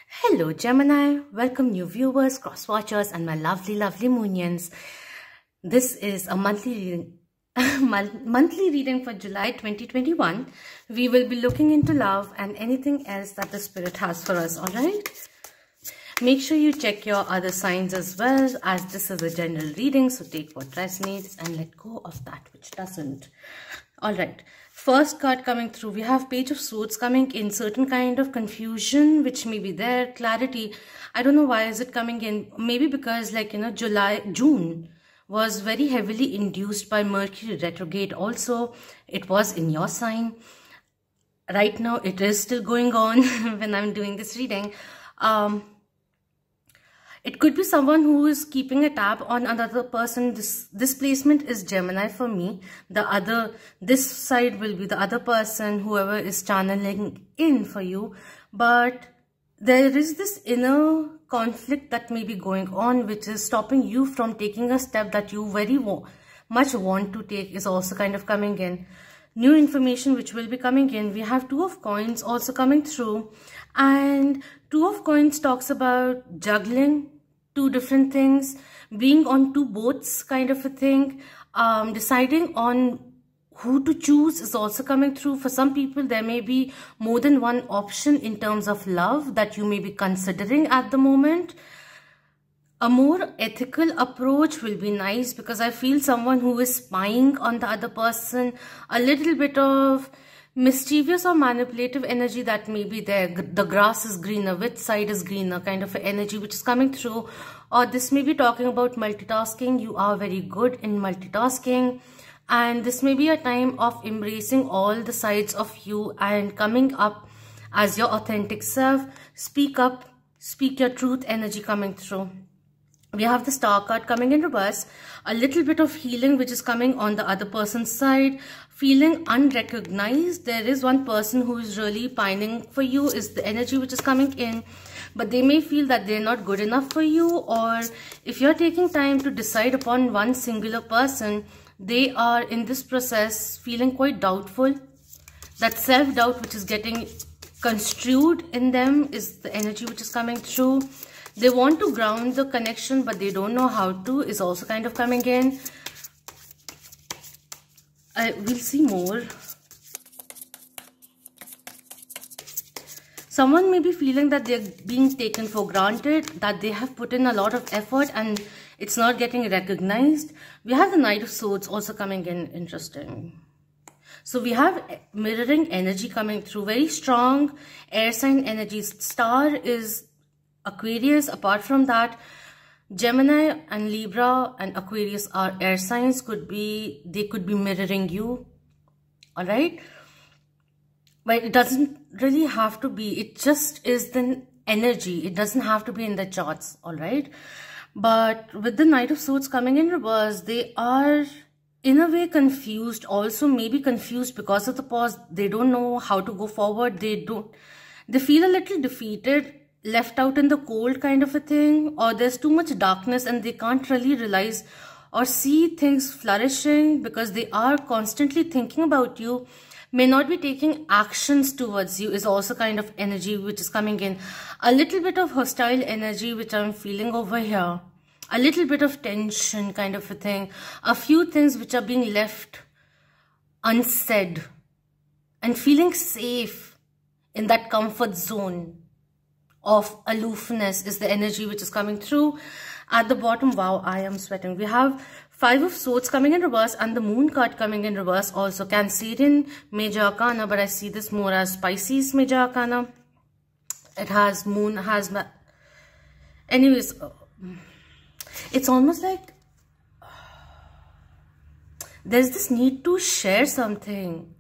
Hello Gemini, welcome new viewers, cross watchers and my lovely moonions. This is a monthly reading, monthly reading for July 2021. We will be looking into love and anything else that the spirit has for us, alright? Make sure you check your other signs as well, as this is a general reading, so take what resonates and let go of that which doesn't. Alright, first card coming through, we have Page of Swords coming in, certain kind of confusion which may be there, clarity. I don't know why is it coming in, maybe because June was very heavily induced by Mercury retrograde. Also, it was in your sign. Right now, it is still going on when I'm doing this reading. It could be someone who is keeping a tab on another person. This placement is Gemini for me. This side will be the other person, whoever is channeling in for you. But there is this inner conflict that may be going on, which is stopping you from taking a step that you very much want to take, is also kind of coming in. New information which will be coming in. We have Two of Coins also coming through. And Two of Coins talks about juggling two different things, being on two boats kind of a thing. Deciding on who to choose is also coming through. For some people, there may be more than one option in terms of love that you may be considering at the moment. A more ethical approach will be nice, because I feel someone who is spying on the other person, a little bit of mischievous or manipulative energy that may be there. The grass is greener, which side is greener kind of energy which is coming through. Or this may be talking about multitasking. You are very good in multitasking, and this may be a time of embracing all the sides of you and coming up as your authentic self. Speak up, speak your truth energy coming through. We have the Star card coming in reverse. A little bit of healing which is coming on the other person's side. Feeling unrecognized. There is one person who is really pining for you is the energy which is coming in. But they may feel that they're not good enough for you. Or if you're taking time to decide upon one singular person, they are in this process feeling quite doubtful. That self-doubt which is getting construed in them is the energy which is coming through. They want to ground the connection, but they don't know how to, is also kind of coming in. We'll see more. Someone may be feeling that they're being taken for granted, that they have put in a lot of effort and it's not getting recognized. We have the Knight of Swords also coming in. Interesting. So we have mirroring energy coming through. Very strong air sign energy. Star is Aquarius. Apart from that, Gemini and Libra and Aquarius are air signs. They could be mirroring you. Alright? But it doesn't really have to be. It just is the energy. It doesn't have to be in the charts. Alright? But with the Knight of Swords coming in reverse, they are in a way confused. Also maybe confused because of the pause. They don't know how to go forward. They feel a little defeated, left out in the cold kind of a thing, or there's too much darkness and they can't really realize or see things flourishing because they are constantly thinking about you, may not be taking actions towards you, is also kind of energy which is coming in. A little bit of hostile energy which I'm feeling over here, a little bit of tension kind of a thing, a few things which are being left unsaid, and feeling safe in that comfort zone of aloofness is the energy which is coming through. At the bottom, wow, I am sweating. We have Five of Swords coming in reverse and the Moon card coming in reverse also. Cancerian Major Arcana, but I see this more as Pisces Major Arcana. It has Moon, anyways, it's almost like there's this need to share something,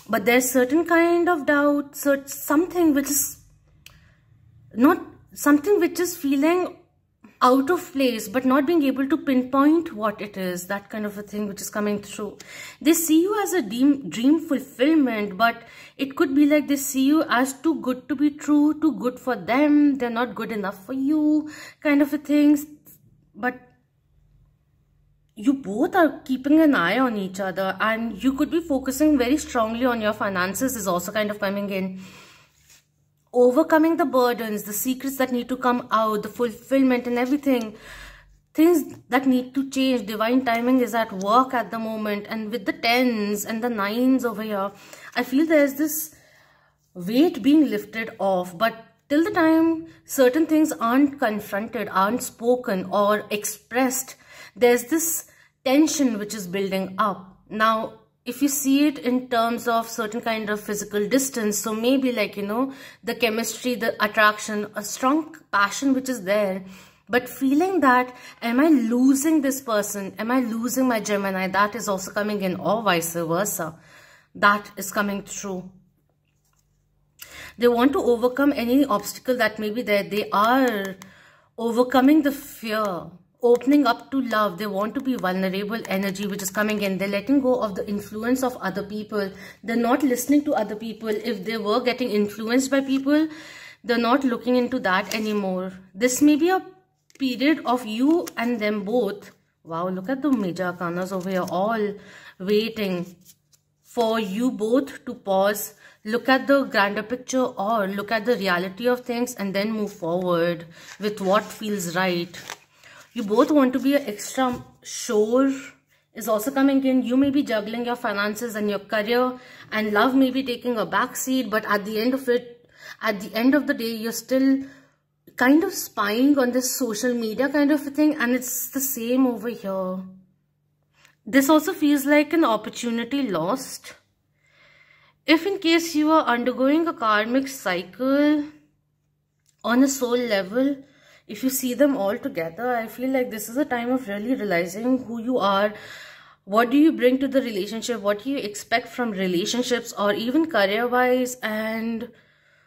but there's certain kind of doubt, something which is not something which is feeling out of place, but not being able to pinpoint what it is, that kind of a thing which is coming through. They see you as a dream fulfillment, but it could be like they see you as too good to be true, too good for them, they're not good enough for you, kind of a thing. But you both are keeping an eye on each other, and you could be focusing very strongly on your finances is also kind of coming in. overcoming the burdens, the secrets that need to come out, the fulfillment and everything, things that need to change. Divine timing is at work at the moment. And with the 10s and the 9s over here, I feel there's this weight being lifted off. But till the time certain things aren't confronted, aren't spoken or expressed, there's this tension which is building up. Now, if you see it in terms of certain kind of physical distance, so maybe like, the chemistry, the attraction, a strong passion which is there, but feeling that, am I losing this person? Am I losing my Gemini? That is also coming in, or vice versa. That is coming through. They want to overcome any obstacle that may be there. They are overcoming the fear, opening up to love. They want to be vulnerable energy which is coming in. They're letting go of the influence of other people. They're not listening to other people. If they were getting influenced by people, they're not looking into that anymore. This may be a period of you and them both. Wow, look at the major arcanas over here, all waiting for you both to pause, look at the grander picture or look at the reality of things and then move forward with what feels right. You both want to be an extra sure is also coming in. You may be juggling your finances and your career, and love may be taking a backseat, but at the end of it, at the end of the day, you're still kind of spying on this social media kind of a thing, and it's the same over here. This also feels like an opportunity lost. If in case you are undergoing a karmic cycle on a soul level, if you see them all together, I feel like this is a time of really realizing who you are. What do you bring to the relationship? What do you expect from relationships or even career-wise? And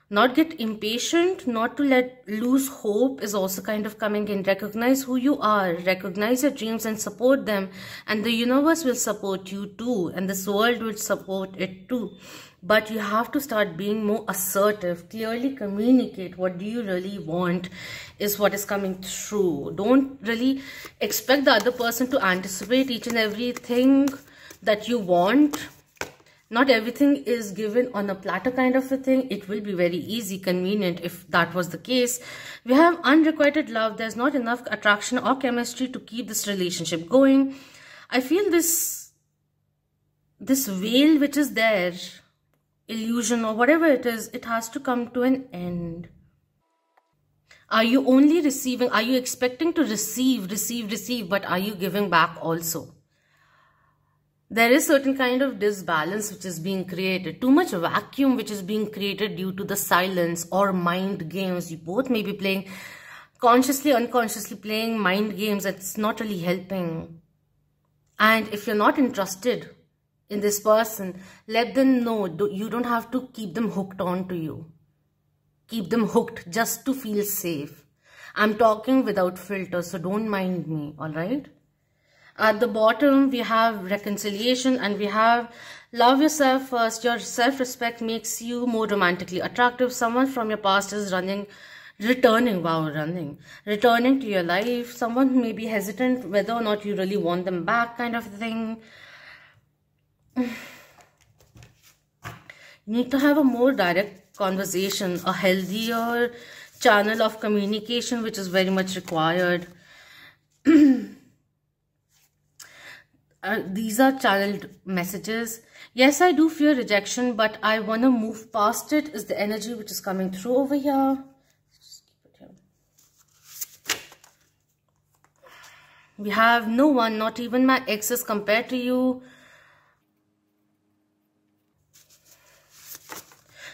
not get impatient, not to let lose hope is also kind of coming in. Recognize who you are, recognize your dreams and support them. And the universe will support you too. And this world will support it too. But you have to start being more assertive, clearly communicate what do you really want is what is coming through. Don't really expect the other person to anticipate each and everything that you want. Not everything is given on a platter kind of a thing. It will be very easy, convenient if that was the case. We have unrequited love. There's not enough attraction or chemistry to keep this relationship going. I feel this veil which is there, illusion or whatever it is, it has to come to an end. Are you only receiving? Are you expecting to receive, but are you giving back also? There is certain kind of disbalance which is being created. Too much vacuum which is being created due to the silence or mind games. You both may be playing, consciously, unconsciously playing mind games. That's not really helping. And if you're not interested in this person, let them know. You don't have to keep them hooked on to you. Keep them hooked just to feel safe. I'm talking without filter, so don't mind me, alright? At the bottom, we have reconciliation and we have love yourself first. Your self-respect makes you more romantically attractive. Someone from your past is returning to your life. Someone may be hesitant whether or not you really want them back kind of thing. You need to have a more direct conversation, a healthier channel of communication, which is very much required. These are channeled messages. Yes, I do fear rejection, but I want to move past it is the energy which is coming through over here. Just keep it here. We have no one, not even my exes compared to you.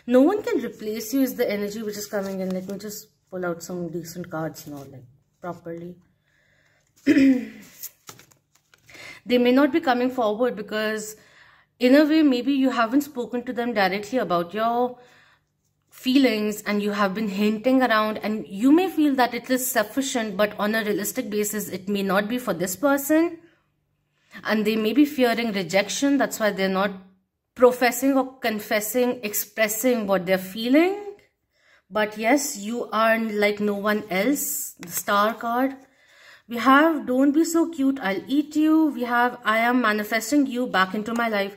No one can replace you is the energy which is coming in. Let me just pull out some decent cards now, like properly. They may not be coming forward because in a way maybe you haven't spoken to them directly about your feelings and you have been hinting around, and you may feel that it is sufficient, but on a realistic basis it may not be for this person, and they may be fearing rejection. That's why they're not professing or confessing, expressing what they're feeling. But yes, you are like no one else. The Star card. We have, don't be so cute, I'll eat you. We have, I am manifesting you back into my life.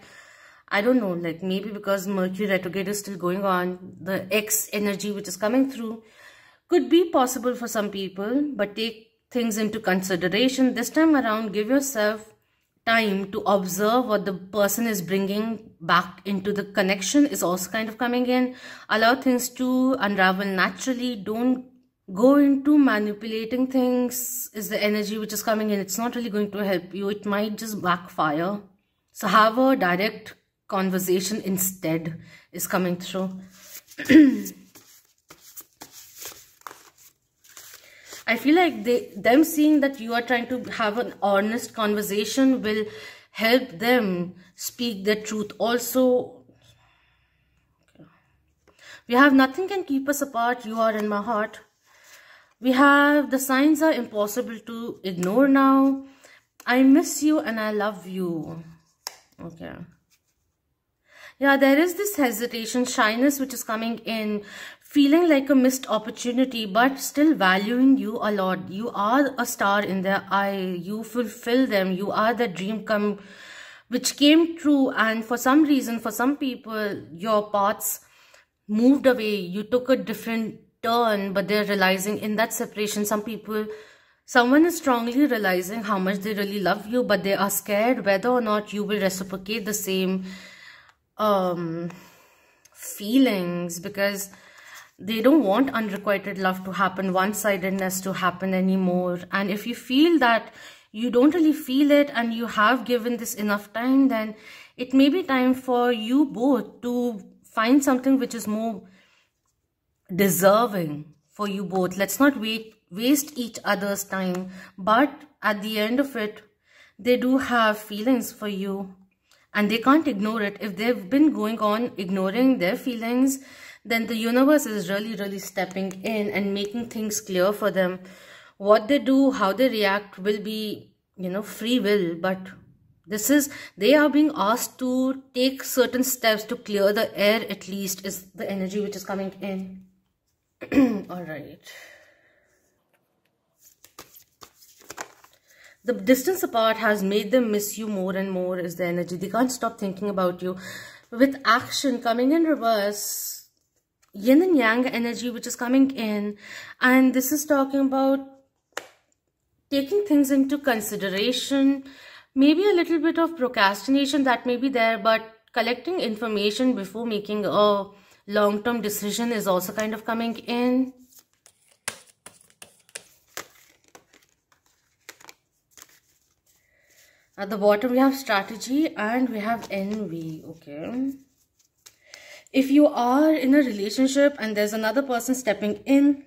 I don't know, like maybe because Mercury retrograde is still going on, the X energy which is coming through could be possible for some people, but take things into consideration. This time around, give yourself time to observe what the person is bringing back into the connection is also kind of coming in. Allow things to unravel naturally. Don't go into manipulating things is the energy which is coming in. It's not really going to help you. It might just backfire. So have a direct conversation instead is coming through. I feel like them seeing that you are trying to have an honest conversation will help them speak their truth. Also, we have nothing can keep us apart. You are in my heart. We have the signs are impossible to ignore now. I miss you and I love you. Okay. Yeah, there is this hesitation, shyness which is coming in, feeling like a missed opportunity, but still valuing you a lot. You are a star in their eye. You fulfill them. You are the dream which came true. And for some reason, for some people, your paths moved away. You took a different turn, but they're realizing in that separation, someone is strongly realizing how much they really love you, but they are scared whether or not you will reciprocate the same feelings, because they don't want unrequited love to happen, one-sidedness to happen anymore. And if you feel that you don't really feel it and you have given this enough time, then it may be time for you both to find something which is more deserving for you both. Let's not waste each other's time. But at the end of it, they do have feelings for you and they can't ignore it. If they've been going on ignoring their feelings, then the universe is really stepping in and making things clear for them. What they do, how they react will be, free will. But they are being asked to take certain steps to clear the air, at least, is the energy which is coming in. All right. The distance apart has made them miss you more and more is the energy. They can't stop thinking about you. With action coming in reverse, yin and yang energy which is coming in, and this is talking about taking things into consideration, maybe a little bit of procrastination that may be there, but collecting information before making a long-term decision is also kind of coming in. At the bottom we have strategy and we have envy. Okay. If you are in a relationship and there's another person stepping in,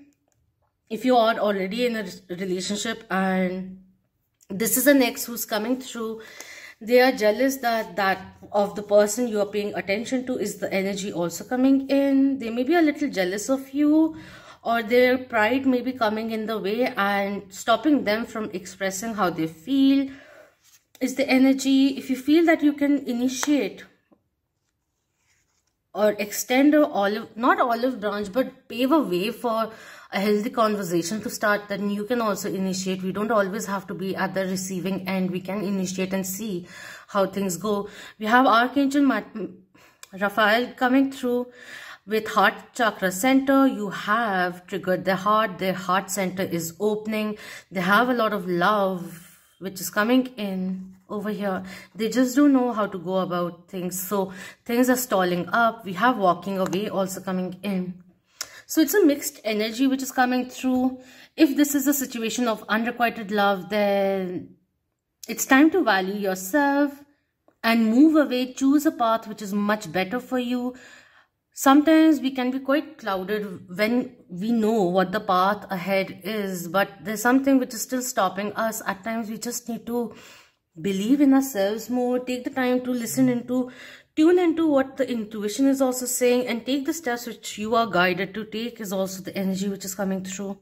if you are already in a relationship and this is an ex who's coming through, they are jealous that of the person you are paying attention to is the energy also coming in. They may be a little jealous of you, or their pride may be coming in the way and stopping them from expressing how they feel is the energy. If you feel that you can initiate or extend not olive branch, but pave a way for a healthy conversation to start, then you can also initiate. We don't always have to be at the receiving end. We can initiate and see how things go. We have Archangel Raphael coming through with heart chakra center. You have triggered their heart center is opening. They have a lot of love which is coming in over here. They just don't know how to go about things. So things are stalling up. We have walking away also coming in. So it's a mixed energy which is coming through. If this is a situation of unrequited love, then it's time to value yourself and move away. Choose a path which is much better for you. Sometimes we can be quite clouded when we know what the path ahead is, but there's something which is still stopping us. At times we just need to believe in ourselves more, take the time to tune into what the intuition is also saying, and take the steps which you are guided to take is also the energy which is coming through.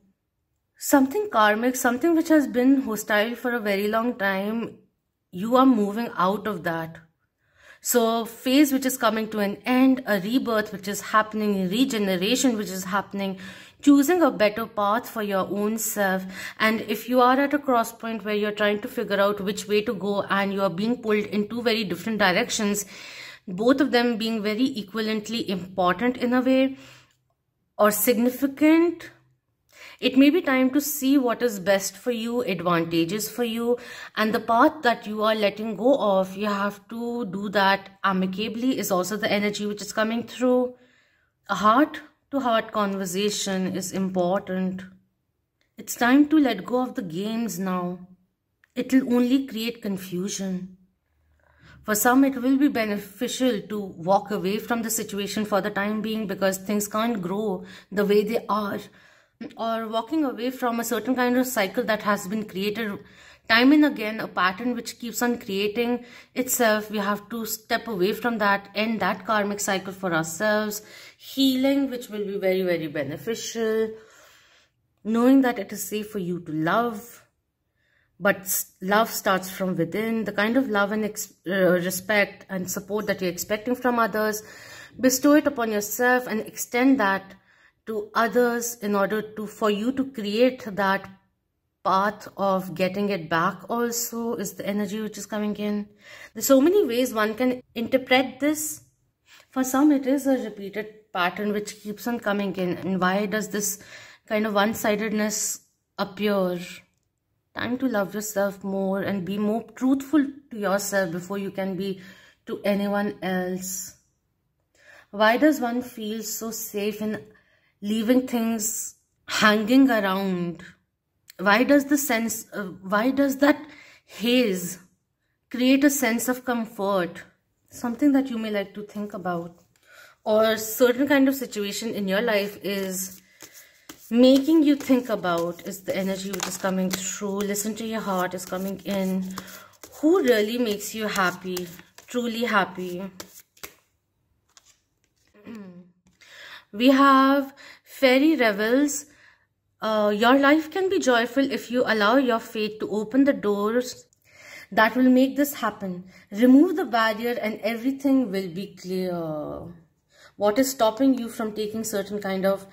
Something karmic, something which has been hostile for a very long time, you are moving out of that. So phase which is coming to an end, a rebirth which is happening, regeneration which is happening, choosing a better path for your own self. And if you are at a cross point where you're trying to figure out which way to go and you are being pulled in two very different directions, both of them being very equivalently important in a way or significant. It may be time to see what is best for you, advantageous for you, and the path that you are letting go of, you have to do that amicably is also the energy which is coming through. A heart-to-heart conversation is important. It's time to let go of the games now. It will only create confusion. For some, it will be beneficial to walk away from the situation for the time being because things can't grow the way they are. Or walking away from a certain kind of cycle that has been created time and again, a pattern which keeps on creating itself. We have to step away from that, end that karmic cycle for ourselves. Healing, which will be very, very beneficial. Knowing that it is safe for you to love. But love starts from within. The kind of love and respect and support that you're expecting from others, bestow it upon yourself and extend that to others in order for you to create that path of getting it back also is the energy which is coming in. There's so many ways one can interpret this. For some, it is a repeated pattern which keeps on coming in. And why does this kind of one-sidedness appear? Time to love yourself more and be more truthful to yourself before you can be to anyone else. Why does one feel so safe in leaving things hanging around? Why does that haze create a sense of comfort? Something that you may like to think about. Or certain kind of situation in your life is making you think about is the energy which is coming through. Listen to your heart is coming in. Who really makes you happy? Truly happy. We have fairy revels. Your life can be joyful if you allow your fate to open the doors that will make this happen. Remove the barrier and everything will be clear. What is stopping you from taking certain kind of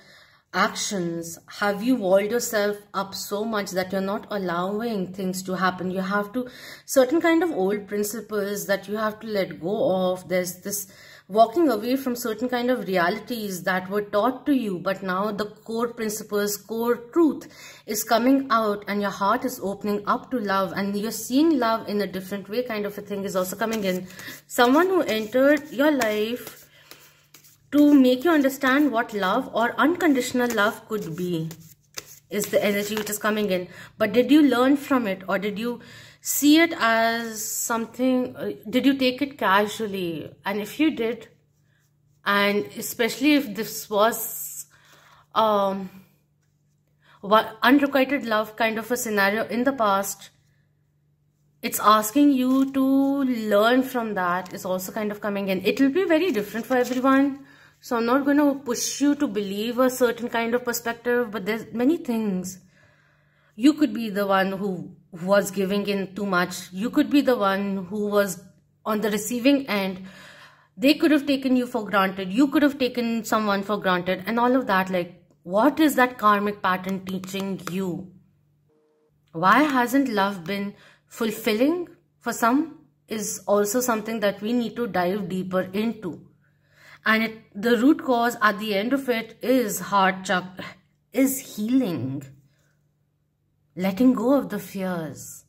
actions? Have you walled yourself up so much that you're not allowing things to happen? You have to, certain kind of old principles that you have to let go of. There's this walking away from certain kind of realities that were taught to you, but now the core principles, core truth is coming out and your heart is opening up to love and you're seeing love in a different way kind of a thing is also coming in. Someone who entered your life to make you understand what love or unconditional love could be is the energy which is coming in. But did you learn from it, or did you see it as something, did you take it casually? And if you did, and especially if this was unrequited love kind of a scenario in the past, it's asking you to learn from that is also kind of coming in. It will be very different for everyone. So I'm not going to push you to believe a certain kind of perspective, but there's many things. You could be the one who was giving in too much. You could be the one who was on the receiving end. They could have taken you for granted. You could have taken someone for granted and all of that. Like, what is that karmic pattern teaching you? Why hasn't love been fulfilling for some is also something that we need to dive deeper into. And the root cause at the end of it is is healing. Letting go of the fears.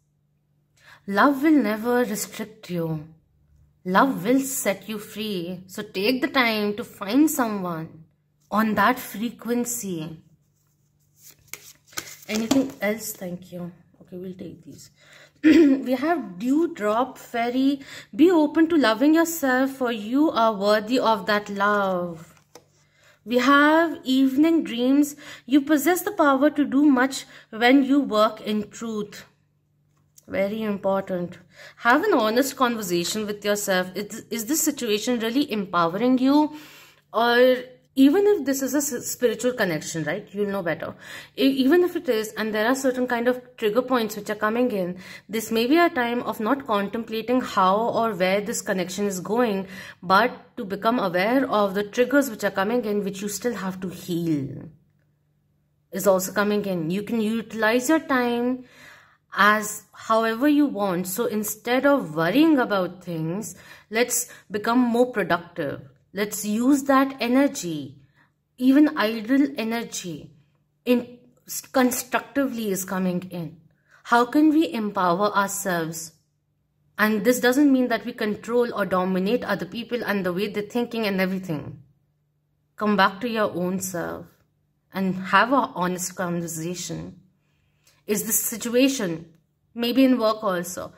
Love will never restrict you. Love will set you free. So take the time to find someone on that frequency. Anything else? Thank you. Okay, we'll take these. We have Dewdrop Fairy. Be open to loving yourself, for you are worthy of that love. We have Evening Dreams. You possess the power to do much when you work in truth. Very important. Have an honest conversation with yourself. Is this situation really empowering you? Or even if this is a spiritual connection, right? You'll know better. Even if it is, and there are certain kind of trigger points which are coming in, this may be a time of not contemplating how or where this connection is going, but to become aware of the triggers which are coming in, which you still have to heal, is also coming in. You can utilize your time as however you want. So instead of worrying about things, let's become more productive. Let's use that energy, even idle energy, in constructively is coming in. How can we empower ourselves? And this doesn't mean that we control or dominate other people and the way they're thinking and everything. Come back to your own self and have an honest conversation. Is this situation, maybe in work also,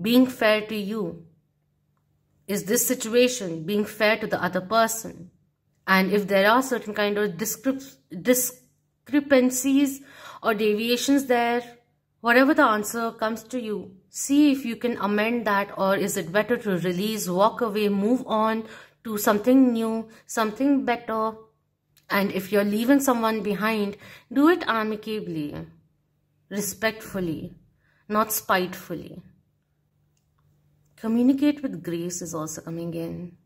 being fair to you? Is this situation being fair to the other person? And if there are certain kind of discrepancies or deviations there, whatever the answer comes to you, see if you can amend that, or is it better to release, walk away, move on to something new, something better. And if you're leaving someone behind, do it amicably, respectfully, not spitefully. Communicate with grace is also coming in.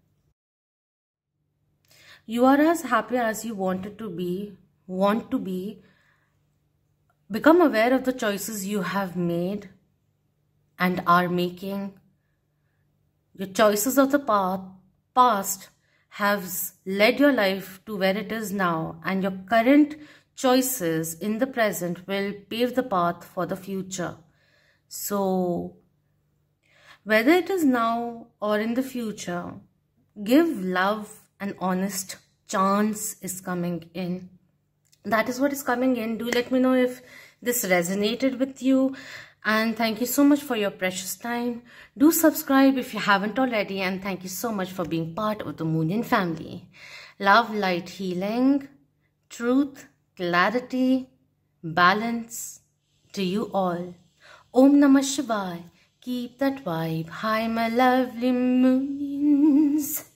You are as happy as you want to be. Become aware of the choices you have made and are making. Your choices of the past have led your life to where it is now, and your current choices in the present will pave the path for the future. So, whether it is now or in the future, give love an honest chance is coming in. That is what is coming in. Do let me know if this resonated with you. And thank you so much for your precious time. Do subscribe if you haven't already. And thank you so much for being part of the Moonian family. Love, light, healing, truth, clarity, balance to you all. Om Namah Shivaya. Keep that vibe high, my lovely Moonians.